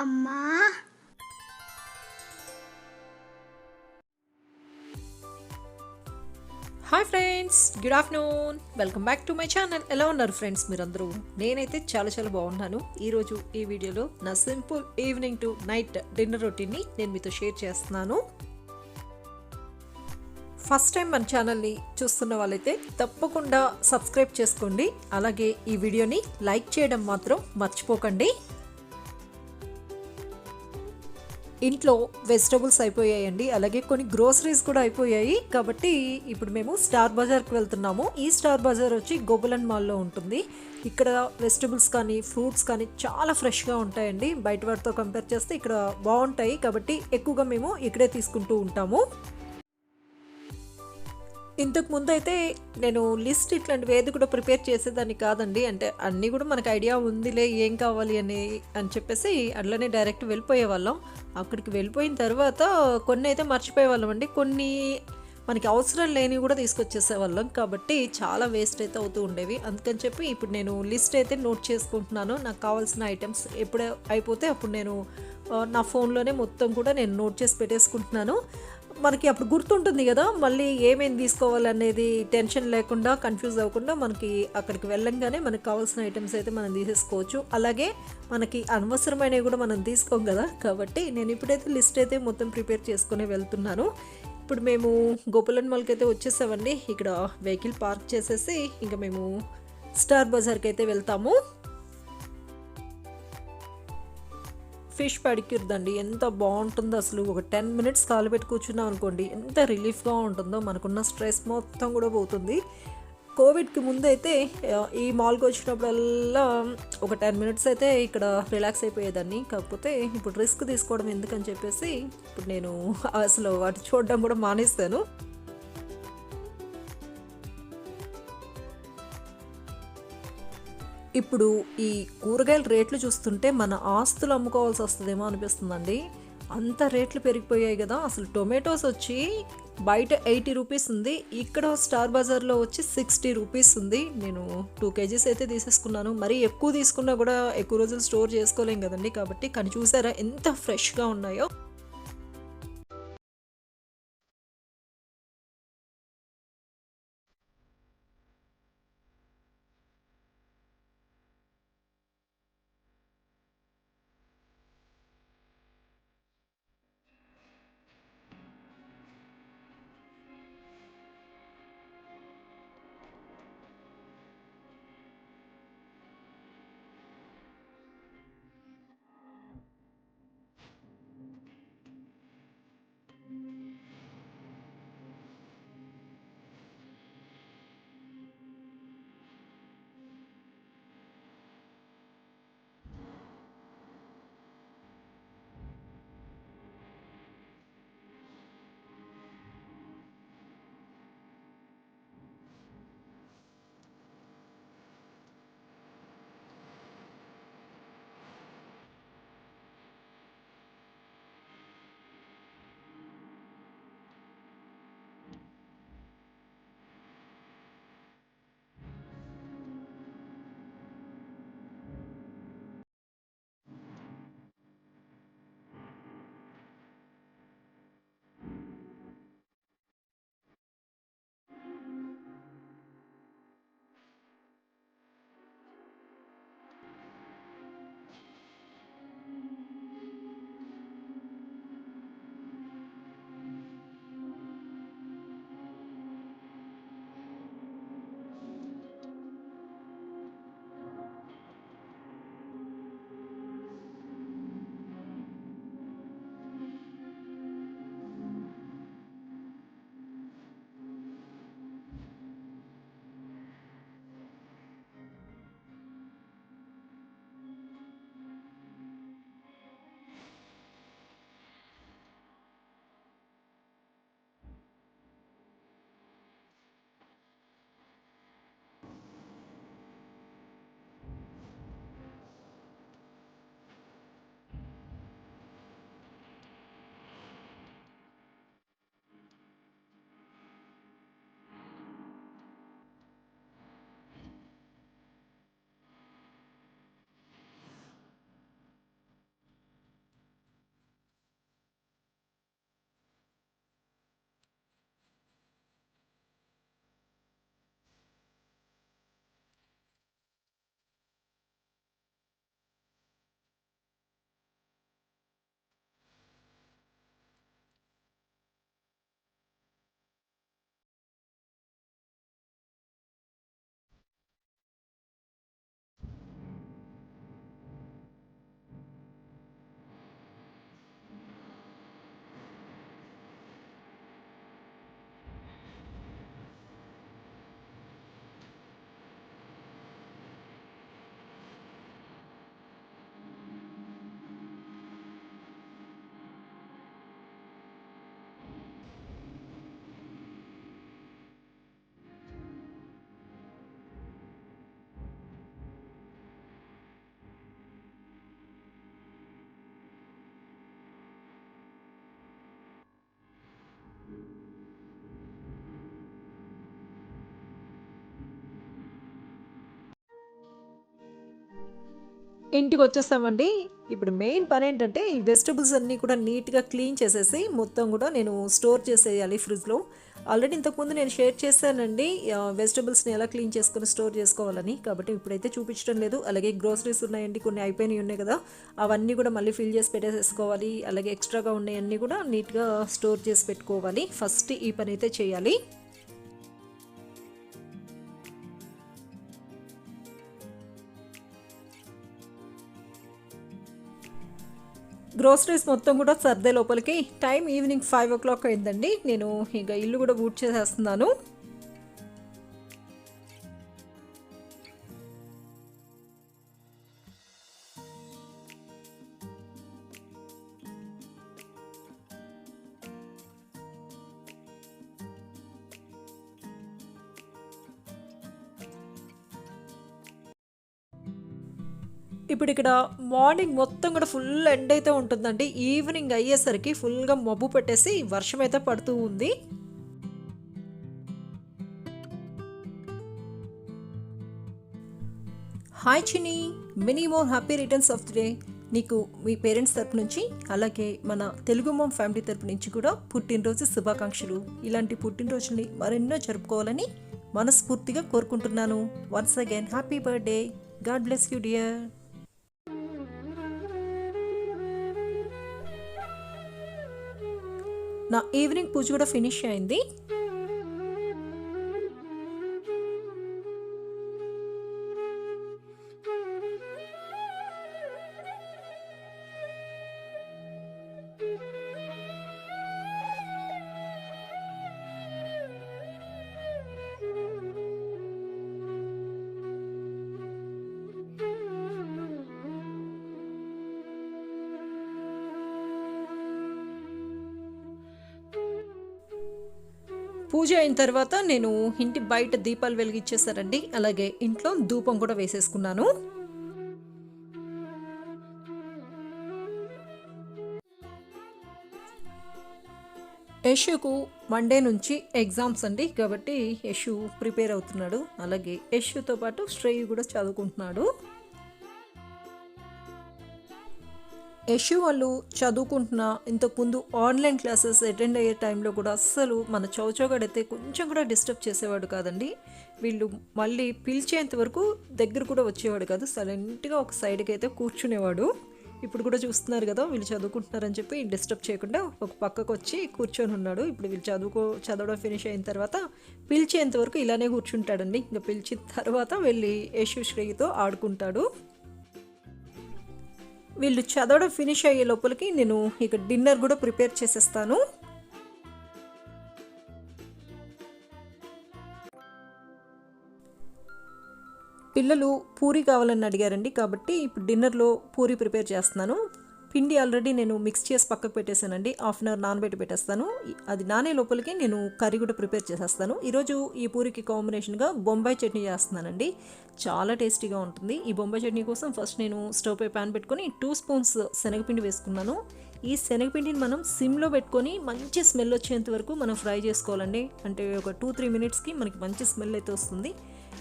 అమ్మా. Hi friends, good afternoon. Welcome back to my channel. ఎలా ఉన్నారు ఫ్రెండ్స్ మీరందరూ? నేనైతే చాలా బాగున్నాను. ఈరోజు ఈ వీడియోలో నా simple evening tonight dinner రొటీన్ని నేను మీతో షేర్ చేస్తున్నాను. ఫస్ట్ టైం మన ఛానల్ని చూస్తున్న వాళ్ళైతే తప్పకుండా సబ్స్క్రైబ్ చేసుకోండి. అలాగే ఈ వీడియోని లైక్ చేయడం మాత్రం మర్చిపోకండి. ఇంట్లో వెజిటబుల్స్ అయిపోయాయండి, అలాగే కొన్ని గ్రోసరీస్ కూడా అయిపోయాయి. కాబట్టి ఇప్పుడు మేము స్టార్ బజార్కి వెళ్తున్నాము. ఈ స్టార్ బజార్ వచ్చి గోకులన్ మాల్లో ఉంటుంది. ఇక్కడ వెజిటబుల్స్ కానీ ఫ్రూట్స్ కానీ చాలా ఫ్రెష్గా ఉంటాయండి. బయట వాటితో కంపేర్ చేస్తే ఇక్కడ బాగుంటాయి. కాబట్టి ఎక్కువగా మేము ఇక్కడే తీసుకుంటూ ఉంటాము. ఇంతకు ముందు అయితే నేను లిస్ట్ ఇట్లాంటివి ఏది కూడా ప్రిపేర్ చేసేదాన్ని కాదండి. అంటే అన్నీ కూడా మనకు ఐడియా ఉందిలే ఏం కావాలి అని చెప్పేసి అట్లనే డైరెక్ట్ వెళ్ళిపోయే వాళ్ళం. అక్కడికి వెళ్ళిపోయిన తర్వాత కొన్ని అయితే మర్చిపోయే వాళ్ళం అండి. కొన్ని మనకి అవసరం లేనివి కూడా తీసుకొచ్చేసే వాళ్ళం. కాబట్టి చాలా వేస్ట్ అయితే అవుతూ ఉండేవి. అందుకని చెప్పి ఇప్పుడు నేను లిస్ట్ అయితే నోట్ చేసుకుంటున్నాను. నాకు కావాల్సిన ఐటమ్స్ ఎప్పుడు అయిపోతే అప్పుడు నేను నా ఫోన్లోనే మొత్తం కూడా నేను నోట్ చేసి పెట్టేసుకుంటున్నాను. మనకి అప్పుడు గుర్తుంటుంది కదా, మళ్ళీ ఏమేమి తీసుకోవాలనేది టెన్షన్ లేకుండా, కన్ఫ్యూజ్ అవ్వకుండా మనకి అక్కడికి వెళ్ళంగానే మనకు కావాల్సిన ఐటమ్స్ అయితే మనం తీసేసుకోవచ్చు. అలాగే మనకి అనవసరమైనవి కూడా మనం తీసుకోం కదా. కాబట్టి నేను ఇప్పుడైతే లిస్ట్ అయితే మొత్తం ప్రిపేర్ చేసుకుని వెళ్తున్నాను. ఇప్పుడు మేము గోకులన్ మాల్కి అయితే వచ్చేసామండి. ఇక్కడ వెహికల్ పార్క్ చేసేసి ఇంకా మేము స్టార్ బజార్కి అయితే వెళ్తాము. ఫిష్ పెడిక్యూర్ దండి, ఎంత బాగుంటుందో అసలు. ఒక 10 మినిట్స్ కాలు పెట్టి కూర్చున్నాం అనుకోండి, ఎంత రిలీఫ్గా ఉంటుందో. మనకున్న స్ట్రెస్ మొత్తం కూడా పోతుంది. కోవిడ్కి ముందు అయితే ఈ మాల్కి వచ్చినప్పుడల్లా ఒక 10 మినిట్స్ అయితే ఇక్కడ రిలాక్స్ అయిపోయేదాన్ని. కాకపోతే ఇప్పుడు రిస్క్ తీసుకోవడం ఎందుకని చెప్పేసి ఇప్పుడు నేను అసలు వాటి చూడడం కూడా మానేస్తాను. ఇప్పుడు ఈ కూరగాయల రేట్లు చూస్తుంటే మన ఆస్తులు అమ్ముకోవాల్సి వస్తుందేమో అనిపిస్తుందండి. అంత రేట్లు పెరిగిపోయాయి కదా. అసలు టొమాటోస్ వచ్చి బయట 80 రూపీస్ ఉంది, ఇక్కడ స్టార్ బజార్లో వచ్చి 60 రూపీస్ ఉంది. నేను 2 కేజీస్ అయితే తీసేసుకున్నాను. మరీ ఎక్కువ తీసుకున్నా కూడా ఎక్కువ రోజులు స్టోర్ చేసుకోలేం కదండి. కాబట్టి కానీ చూసారా ఎంత ఫ్రెష్గా ఉన్నాయో. ఇంటికి వచ్చేసామండి. ఇప్పుడు మెయిన్ పని ఏంటంటే ఈ వెజిటబుల్స్ అన్నీ కూడా నీట్‌గా క్లీన్ చేసేసి మొత్తం కూడా నేను స్టోర్ చేసేయాలి ఫ్రిడ్జ్‌లో. ఆల్రెడీ ఇంతకుముందు నేను షేర్ చేశానండి వెజిటబుల్స్‌ని ఎలా క్లీన్ చేసుకొని స్టోర్ చేసుకోవాలని. కాబట్టి ఇప్పుడైతే చూపించడం లేదు. అలాగే గ్రోసరీస్ ఉన్నాయండి, కొన్ని అయిపోయినయి ఉన్నాయి కదా! అవన్నీ కూడా మళ్ళీ ఫిల్ చేసి పెట్టేసేసుకోవాలి. అలాగే ఎక్స్ట్రాగా ఉన్నయన్నీ కూడా నీట్‌గా స్టోర్ చేసి పెట్టుకోవాలి. ఫస్ట్ ఈ పనైతే చేయాలి. గ్రోసరీస్ మొత్తం కూడా సర్దే లోపలికి టైం ఈవినింగ్ 5:00 అయిందండి. నేను ఇక ఇల్లు కూడా ఊడ్చేసేస్తున్నాను. ఇప్పుడు ఇక్కడ మార్నింగ్ మొత్తం కూడా ఫుల్ ఎండ్ అయితే ఉంటుందండి. ఈవినింగ్ అయ్యేసరికి ఫుల్గా మబ్బు పెట్టేసి వర్షం అయితే పడుతూ ఉంది. హాయ్ చిన్ని, many more happy returns of the day. నీకు మీ పేరెంట్స్ తరపు నుంచి, అలాగే మన తెలుగు మామ్ ఫ్యామిలీ తరపు నుంచి కూడా పుట్టినరోజు శుభాకాంక్షలు. ఇలాంటి పుట్టినరోజుని మరెన్నో జరుపుకోవాలని మనస్ఫూర్తిగా కోరుకుంటున్నాను. Once again happy birthday. God bless you dear. నా ఈవినింగ్ పూజ కూడా ఫినిష్ అయింది. పూజ అయిన తర్వాత నేను ఇంటి బయట దీపాలు వెలిగించేసారండి. అలాగే ఇంట్లో ధూపం కూడా వేసేసుకున్నాను. యశుకు మండే నుంచి ఎగ్జామ్స్ అండి. కాబట్టి యశు ప్రిపేర్ అవుతున్నాడు. అలాగే యశుతో పాటు శ్రేయు కూడా చదువుకుంటున్నాడు. యశు వాళ్ళు చదువుకుంటున్న ఇంతకుముందు ఆన్లైన్ క్లాసెస్ అటెండ్ అయ్యే టైంలో కూడా అస్సలు మన చౌచౌగాడైతే కొంచెం కూడా డిస్టర్బ్ చేసేవాడు కాదండి. వీళ్ళు మళ్ళీ పిలిచేంత వరకు దగ్గర కూడా వచ్చేవాడు కాదు. సైలెంట్గా ఒక సైడ్కి అయితే కూర్చునేవాడు. ఇప్పుడు కూడా చూస్తున్నారు కదా, వీళ్ళు చదువుకుంటున్నారని చెప్పి డిస్టర్బ్ చేయకుండా ఒక పక్కకు వచ్చి కూర్చొని ఉన్నాడు. ఇప్పుడు వీళ్ళు చదవడం ఫినిష్ అయిన తర్వాత పిలిచేంత వరకు ఇలానే కూర్చుంటాడండి. ఇంకా పిలిచిన తర్వాత వెళ్ళి యశు శ్రేయితో ఆడుకుంటాడు. వీళ్ళు చదవడం ఫినిష్ అయ్యే లోపలికి నేను ఇక డిన్నర్ కూడా ప్రిపేర్ చేసేస్తాను. పిల్లలు పూరి కావాలని అడిగారండి. కాబట్టి ఇప్పుడు డిన్నర్లో పూరి ప్రిపేర్ చేస్తున్నాను. పిండి ఆల్రెడీ నేను మిక్స్ చేసి పక్కకు పెట్టేశానండి. హాఫ్ అన్ అవర్ నానబెట్టి పెట్టేస్తాను. అది నానే లోపలికి నేను కర్రీ కూడా ప్రిపేర్ చేసేస్తాను. ఈరోజు ఈ పూరికి కాంబినేషన్గా బొంబాయి చట్నీ చేస్తున్నానండి. చాలా టేస్టీగా ఉంటుంది. ఈ బొంబాయి చట్నీ కోసం ఫస్ట్ నేను స్టవ్ పై ప్యాన్ పెట్టుకొని 2 స్పూన్స్ శనగపిండి వేసుకున్నాను. ఈ శనగపిండిని మనం సిమ్లో పెట్టుకొని మంచి స్మెల్ వచ్చేంత వరకు మనం ఫ్రై చేసుకోవాలండి. అంటే ఒక 2-3 మినిట్స్కి మనకి మంచి స్మెల్ అయితే వస్తుంది.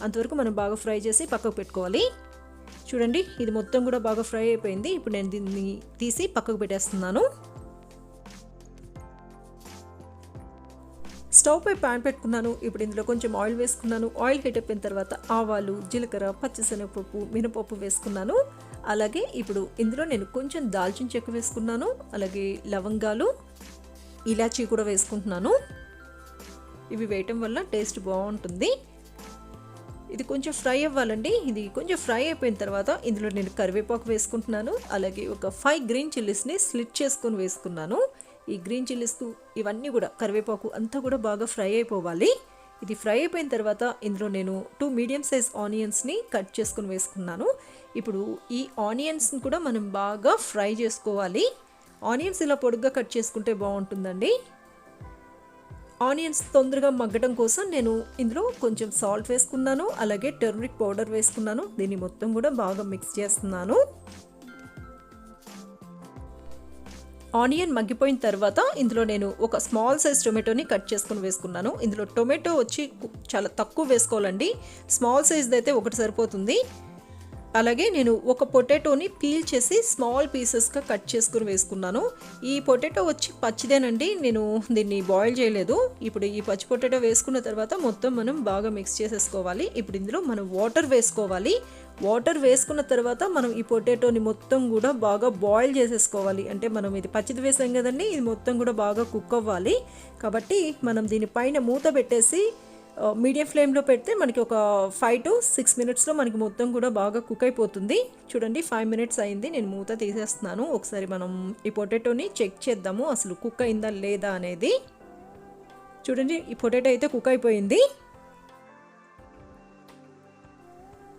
అంతవరకు మనం బాగా ఫ్రై చేసి పక్కకు పెట్టుకోవాలి. చూడండి, ఇది మొత్తం కూడా బాగా ఫ్రై అయిపోయింది. ఇప్పుడు నేను దీన్ని తీసి పక్కకు పెట్టేస్తున్నాను. స్టవ్ పై ప్యాన్ పెట్టుకున్నాను. ఇప్పుడు ఇందులో కొంచెం ఆయిల్ వేసుకున్నాను. ఆయిల్ హీట్ అయిపోయిన తర్వాత ఆవాలు, జీలకర్ర, పచ్చిశనగపప్పు, మినపప్పు వేసుకున్నాను. అలాగే ఇప్పుడు ఇందులో నేను కొంచెం దాల్చిన చెక్క వేసుకున్నాను. అలాగే లవంగాలు, ఇలాచీ కూడా వేసుకుంటున్నాను. ఇవి వేయటం వల్ల టేస్ట్ బాగుంటుంది. ఇది కొంచెం ఫ్రై అవ్వాలండి. ఇది కొంచెం ఫ్రై అయిపోయిన తర్వాత ఇందులో నేను కరివేపాకు వేసుకుంటున్నాను. అలాగే ఒక 5 గ్రీన్ చిల్లీస్ని స్లిట్ చేసుకొని వేసుకున్నాను. ఈ గ్రీన్ చిల్లీస్ ఇవన్నీ కూడా కరివేపాకు అంతా కూడా బాగా ఫ్రై అయిపోవాలి. ఇది ఫ్రై అయిపోయిన తర్వాత ఇందులో నేను 2 మీడియం సైజ్ ఆనియన్స్ని కట్ చేసుకొని వేసుకున్నాను. ఇప్పుడు ఈ ఆనియన్స్ని కూడా మనం బాగా ఫ్రై చేసుకోవాలి. ఆనియన్స్ ఇలా పొడుగ్గా కట్ చేసుకుంటే బాగుంటుందండి. ఆనియన్స్ తొందరగా మగ్గడం కోసం నేను ఇందులో కొంచెం సాల్ట్ వేసుకున్నాను. అలాగే టర్మరిక్ పౌడర్ వేసుకున్నాను. దీన్ని మొత్తం కూడా బాగా మిక్స్ చేస్తున్నాను. ఆనియన్ మగ్గిపోయిన తర్వాత ఇందులో నేను ఒక స్మాల్ సైజ్ టొమాటోని కట్ చేసుకుని వేసుకున్నాను. ఇందులో టొమాటో వచ్చి చాలా తక్కువ వేసుకోవాలండి. స్మాల్ సైజ్ది అయితే ఒకటి సరిపోతుంది. అలాగే నేను ఒక పొటాటోని పీల్ చేసి స్మాల్ పీసెస్గా కట్ చేసుకుని వేసుకున్నాను. ఈ పొటాటో వచ్చి పచ్చిదేనండి, నేను దీన్ని బాయిల్ చేయలేదు. ఇప్పుడు ఈ పచ్చి పొటాటో వేసుకున్న తర్వాత మొత్తం మనం బాగా మిక్స్ చేసేసుకోవాలి. ఇప్పుడు ఇందులో మనం వాటర్ వేసుకోవాలి. వాటర్ వేసుకున్న తర్వాత మనం ఈ పొటాటోని మొత్తం కూడా బాగా బాయిల్ చేసేసుకోవాలి. అంటే మనం ఇది పచ్చిది వేసాం కదండి, ఇది మొత్తం కూడా బాగా కుక్ అవ్వాలి. కాబట్టి మనం దీనిపైన మూత పెట్టేసి మీడియం ఫ్లేమ్లో పెడితే మనకి ఒక 5 to 6 మినిట్స్లో మనకి మొత్తం కూడా బాగా కుక్ అయిపోతుంది. చూడండి 5 మినిట్స్ అయింది, నేను మూత తీసేస్తున్నాను. ఒకసారి మనం ఈ పొటాటోని చెక్ చేద్దాము అసలు కుక్ అయిందా లేదా అనేది. చూడండి ఈ పొటాటో అయితే కుక్ అయిపోయింది.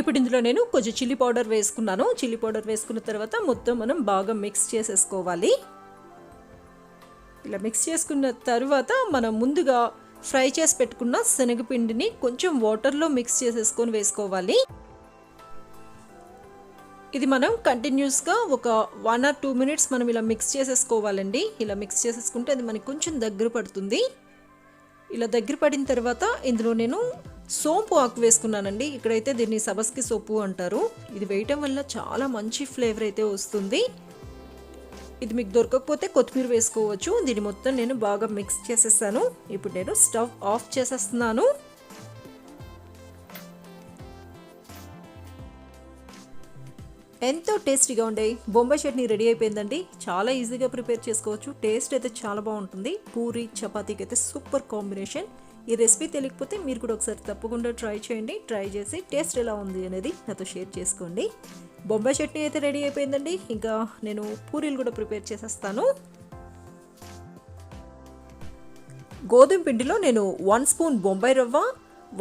ఇప్పుడు ఇందులో నేను కొంచెం చిల్లీ పౌడర్ వేసుకున్నాను. చిల్లీ పౌడర్ వేసుకున్న తర్వాత మొత్తం మనం బాగా మిక్స్ చేసేసుకోవాలి. ఇలా మిక్స్ చేసుకున్న తర్వాత మనం ముందుగా ఫ్రై చేసి పెట్టుకున్న శనగపిండిని కొంచెం వాటర్లో మిక్స్ చేసేసుకొని వేసుకోవాలి. ఇది మనం కంటిన్యూస్గా ఒక 1 or 2 మినిట్స్ మనం ఇలా మిక్స్ చేసేసుకోవాలండి. ఇలా మిక్స్ చేసేసుకుంటే అది మనకి కొంచెం దగ్గర పడుతుంది. ఇలా దగ్గర పడిన తర్వాత ఇందులో నేను సోంపు ఆకు వేసుకున్నానండి. ఇక్కడైతే దీన్ని సబస్కి సోపు అంటారు. ఇది వేయటం వల్ల చాలా మంచి ఫ్లేవర్ అయితే వస్తుంది. ఇది మీకు దొరకకపోతే కొత్తిమీర వేసుకోవచ్చు. దీన్ని మొత్తం నేను బాగా మిక్స్ చేసేసాను. ఇప్పుడు నేను స్టవ్ ఆఫ్ చేసేస్తున్నాను. ఎంతో టేస్టీగా ఉండే బొంబాయి చట్నీ రెడీ అయిపోయిందండి. చాలా ఈజీగా ప్రిపేర్ చేసుకోవచ్చు. టేస్ట్ అయితే చాలా బాగుంటుంది. పూరి చపాతీకి అయితే సూపర్ కాంబినేషన్. ఈ రెసిపీ తెలియకపోతే మీరు కూడా ఒకసారి తప్పకుండా ట్రై చేయండి. ట్రై చేసి టేస్ట్ ఎలా ఉంది అనేది నాతో షేర్ చేసుకోండి. బొంబాయి చట్నీ అయితే రెడీ అయిపోయిందండి. ఇంకా నేను పూరీలు కూడా ప్రిపేర్ చేసేస్తాను. గోధుమ పిండిలో నేను 1 స్పూన్ బొంబాయి రవ్వ,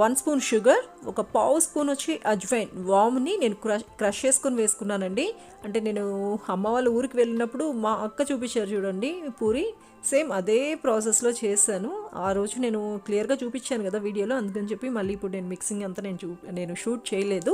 1 స్పూన్ షుగర్, ఒక పావు స్పూన్ వచ్చి అజ్వైన్ వామ్ని నేను క్రష్ చేసుకొని వేసుకున్నానండి. అంటే నేను అమ్మ వాళ్ళ ఊరికి వెళ్ళినప్పుడు మా అక్క చూపించారు చూడండి పూరి, సేమ్ అదే ప్రాసెస్లో చేశాను. ఆ రోజు నేను క్లియర్గా చూపించాను కదా వీడియోలో, అందుకని చెప్పి మళ్ళీ ఇప్పుడు నేను మిక్సింగ్ అంతా నేను షూట్ చేయలేదు.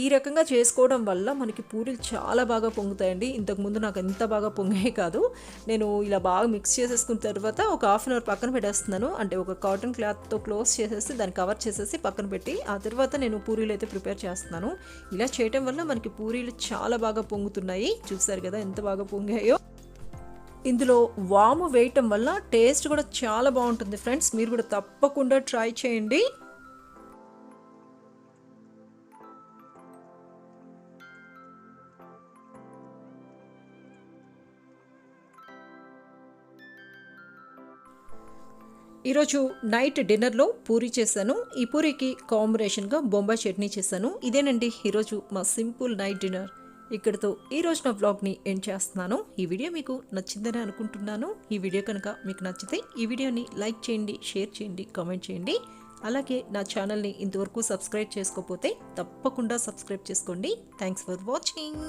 ఈ రకంగా చేసుకోవడం వల్ల మనకి పూరీలు చాలా బాగా పొంగుతాయండి. ఇంతకుముందు నాకు ఎంత బాగా పొంగాయి కాదు. నేను ఇలా బాగా మిక్స్ చేసేసుకున్న తర్వాత ఒక 1/2 అవర్ పక్కన పెట్టేస్తున్నాను. అంటే ఒక కాటన్ క్లాత్తో క్లోజ్ చేసేసి దాన్ని కవర్ చేసేసి పక్కన పెట్టి ఆ తర్వాత నేను పూరీలు అయితే ప్రిపేర్ చేస్తున్నాను. ఇలా చేయటం వల్ల మనకి పూరీలు చాలా బాగా పొంగుతున్నాయి. చూసారు కదా ఎంత బాగా పొంగాయో. ఇందులో వాము వేయటం వల్ల టేస్ట్ కూడా చాలా బాగుంటుంది ఫ్రెండ్స్. మీరు కూడా తప్పకుండా ట్రై చేయండి. ఈరోజు నైట్ డిన్నర్లో పూరి చేశాను. ఈ పూరికి కాంబినేషన్గా బొంబాయి చట్నీ చేశాను. ఇదేనండి ఈరోజు మా సింపుల్ నైట్ డిన్నర్. ఇక్కడితో ఈరోజు నా వ్లాగ్ని ఎండ్ చేస్తున్నాను. ఈ వీడియో మీకు నచ్చిందని అనుకుంటున్నాను. ఈ వీడియో కనుక మీకు నచ్చితే ఈ వీడియోని లైక్ చేయండి, షేర్ చేయండి, కామెంట్ చేయండి. అలాగే నా ఛానల్ని ఇంతవరకు సబ్స్క్రైబ్ చేసుకోకపోతే తప్పకుండా సబ్స్క్రైబ్ చేసుకోండి. Thanks for watching.